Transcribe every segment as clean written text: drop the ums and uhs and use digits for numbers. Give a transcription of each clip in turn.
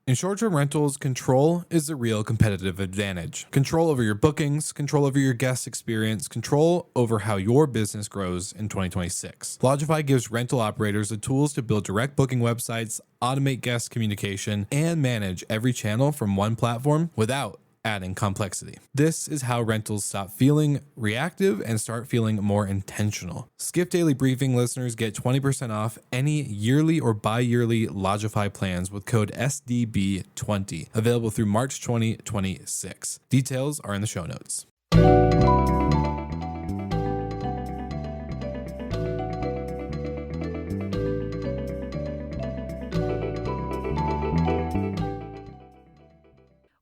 In short-term rentals, control is the real competitive advantage. Control over your bookings, control over your guest experience, control over how your business grows in 2026. Lodgify gives rental operators the tools to build direct booking websites, automate guest communication, and manage every channel from one platform without adding complexity. This is how rentals stop feeling reactive and start feeling more intentional. Skift Daily Briefing listeners get 20% off any yearly or bi-yearly Lodgify plans with code SDB20, available through March 2026. Details are in the show notes.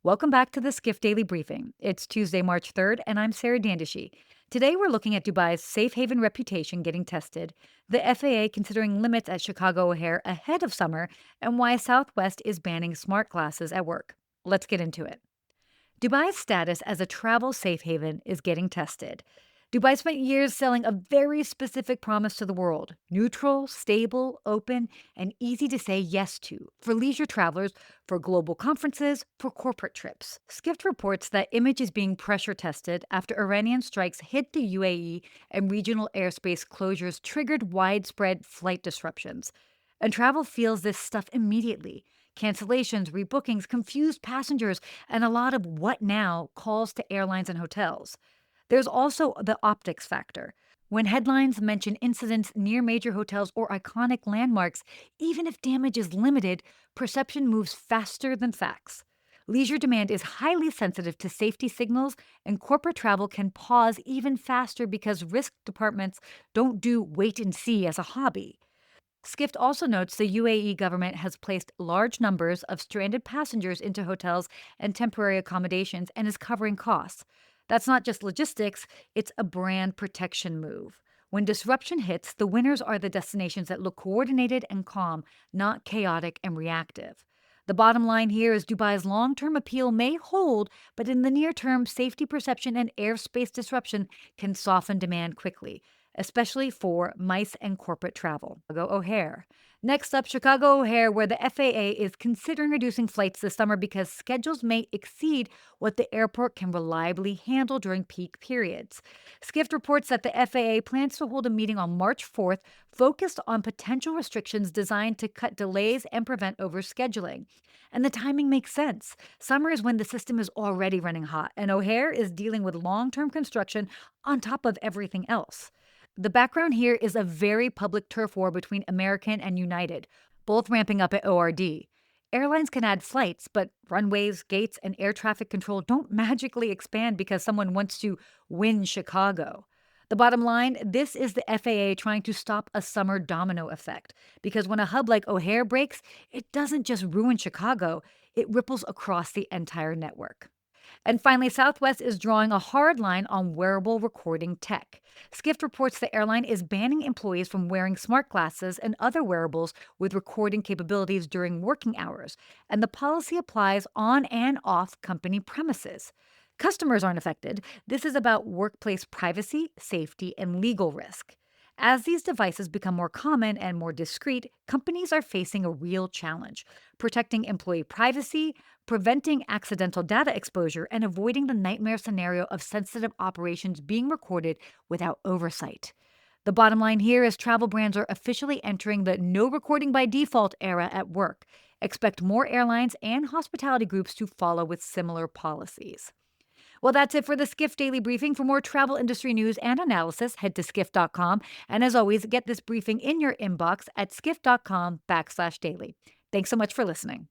Welcome back to the Skift Daily Briefing. It's Tuesday, March 3rd, and I'm Sarah Dandishi. Today, we're looking at Dubai's safe haven reputation getting tested, the FAA considering limits at Chicago O'Hare ahead of summer, and why Southwest is banning smart glasses at work. Let's get into it. Dubai's status as a travel safe haven is getting tested. Dubai spent years selling a very specific promise to the world: neutral, stable, open, and easy to say yes to for leisure travelers, for global conferences, for corporate trips. Skift reports that image is being pressure tested after Iranian strikes hit the UAE and regional airspace closures triggered widespread flight disruptions. And travel feels this stuff immediately. Cancellations, rebookings, confused passengers, and a lot of what now calls to airlines and hotels. There's also the optics factor. When headlines mention incidents near major hotels or iconic landmarks, even if damage is limited, perception moves faster than facts. Leisure demand is highly sensitive to safety signals, and corporate travel can pause even faster because risk departments don't do wait and see as a hobby. Skift also notes the UAE government has placed large numbers of stranded passengers into hotels and temporary accommodations and is covering costs. That's not just logistics, it's a brand protection move. When disruption hits, the winners are the destinations that look coordinated and calm, not chaotic and reactive. The bottom line here is Dubai's long-term appeal may hold, but in the near term, safety perception and airspace disruption can soften demand quickly, especially for MICE and corporate travel. Chicago O'Hare. Next up, Chicago O'Hare, where the FAA is considering reducing flights this summer because schedules may exceed what the airport can reliably handle during peak periods. Skift reports that the FAA plans to hold a meeting on March 4th focused on potential restrictions designed to cut delays and prevent overscheduling. And the timing makes sense. Summer is when the system is already running hot, and O'Hare is dealing with long-term construction on top of everything else. The background here is a very public turf war between American and United, both ramping up at ORD. Airlines can add flights, but runways, gates, and air traffic control don't magically expand because someone wants to win Chicago. The bottom line, this is the FAA trying to stop a summer domino effect. Because when a hub like O'Hare breaks, it doesn't just ruin Chicago, it ripples across the entire network. And finally, Southwest is drawing a hard line on wearable recording tech. Skift reports the airline is banning employees from wearing smart glasses and other wearables with recording capabilities during working hours, and the policy applies on and off company premises. Customers aren't affected. This is about workplace privacy, safety, and legal risk. As these devices become more common and more discreet, companies are facing a real challenge: protecting employee privacy, preventing accidental data exposure, and avoiding the nightmare scenario of sensitive operations being recorded without oversight. The bottom line here is travel brands are officially entering the no recording by default era at work. Expect more airlines and hospitality groups to follow with similar policies. Well, that's it for the Skift Daily Briefing. For more travel industry news and analysis, head to skift.com. And as always, get this briefing in your inbox at skift.com/daily. Thanks so much for listening.